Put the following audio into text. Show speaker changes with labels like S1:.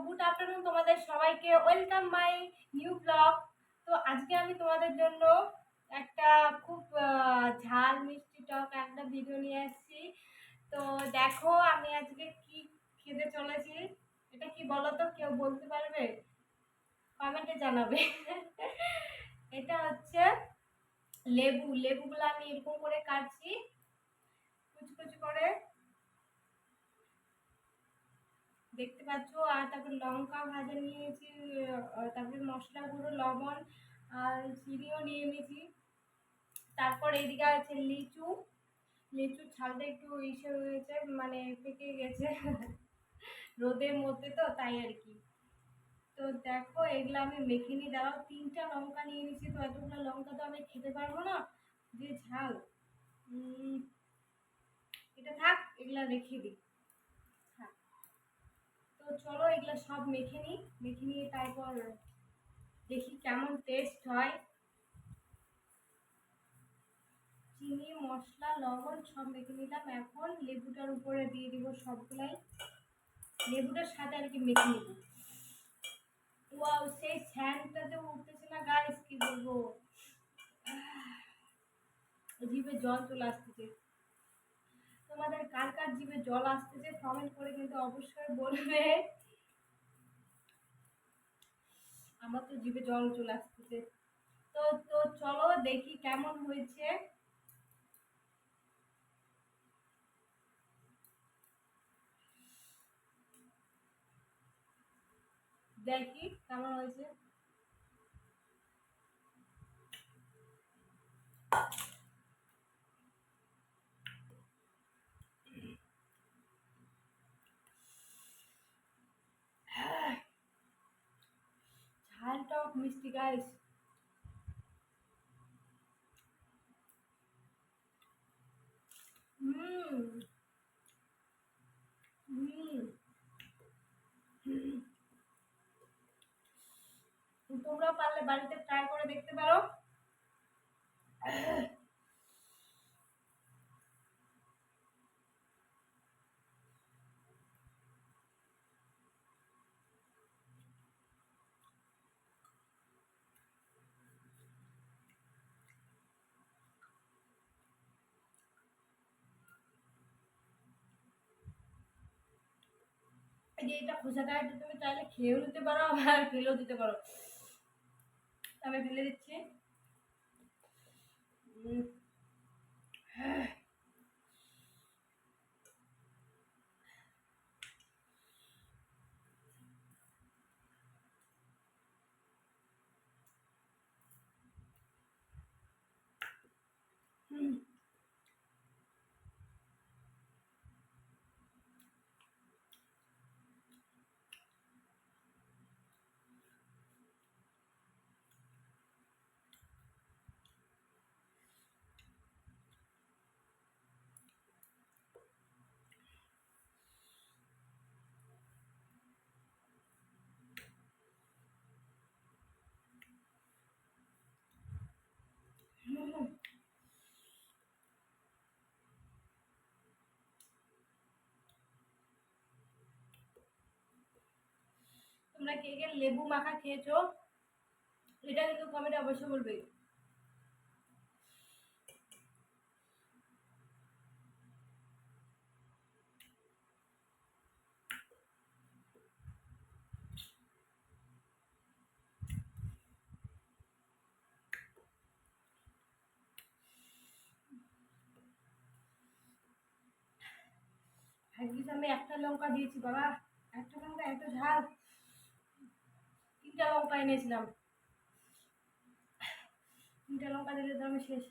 S1: Good afternoon তোমাদের সবাইকে, welcome my new blog. তো আজকে আমি তোমাদের জন্য একটা খুব ঝাল মিষ্টি টক একটা ভিডিও নিয়ে এসেছি। তো দেখো আমি আজকে কি খেতে চলেছি। এটা কি বলো তো, কেউ বলতে পারবে? কমেন্টে জানাবে। এটা হচ্ছে লেবুগুলো আমি এরকম করে কাটছি কুচি কুচি করে, দেখতে পাচ্ছ। আর তারপর লঙ্কা ভাজা নিয়েছি, তারপরে মশলা গুঁড়ো, লবণ আর চিনিও নিয়ে নিয়েছি। তারপর এইদিকে আছে লিচুর ছালটা একটু ইসে হয়েছে, মানে পেকে গেছে। রোদের মধ্যে তো তাই আর কি। তো দেখো এগুলো আমি মেখে নিয়ে, দাঁড়াও, 3টা লঙ্কা নিয়ে নিয়েছি। তো এতগুলো লঙ্কা তো আমি খেতে পারবো না, যে ঝাল। এটা থাক, এগুলা রেখে দিই। হ্যাঁ, তো চলো এগুলো সব মেখে নিয়ে তারপর দেখি কেমন টেস্ট হয়। চিনি, মশলা, লবণ সব মেখে নিলাম। এখন লেবুটার উপরে দিয়ে দিব সবগুলাই, লেবুটার সাথে আর কি মেখে নিব। ওয়াও, সেই স্যান্ডটা যে উঠতেছে না গাইস, কি বলবো, জিভে জল চলে আসতেছে। তোমাদের কার কার জিভে জল আসতেছে কমেন্ট করে কিন্তু অবশ্যই বলবে। আমার তো জিভে জল চলে আসতেছে। তো তো চলো দেখি কেমন হয়েছে। দেখি কেমন হয়েছে। ঝালটাও মিষ্টি গাইস। হুম হুম তোমরা পারলে বাড়িতে ট্রাই করে দেখতে পারো। এই যে এটা খোসাটা, এটা তুমি চাইলে খেয়েও দিতে পারো, আবার ফেলেও দিতে পারো। আমি ফেলে দিচ্ছি। উম, হুম, হুম। তোমরা কে কে লেবু মাখা খেয়েছো, এটা কিন্তু কমেন্টে অবশ্যই বলবে। ভাগ্যিস আমি একটা লঙ্কা দিয়েছি বাবা, একটা লঙ্কা এত ঝাল। 3টা লঙ্কা এনেছিলাম, 3টা লঙ্কা দিলে তো আমি শেষ।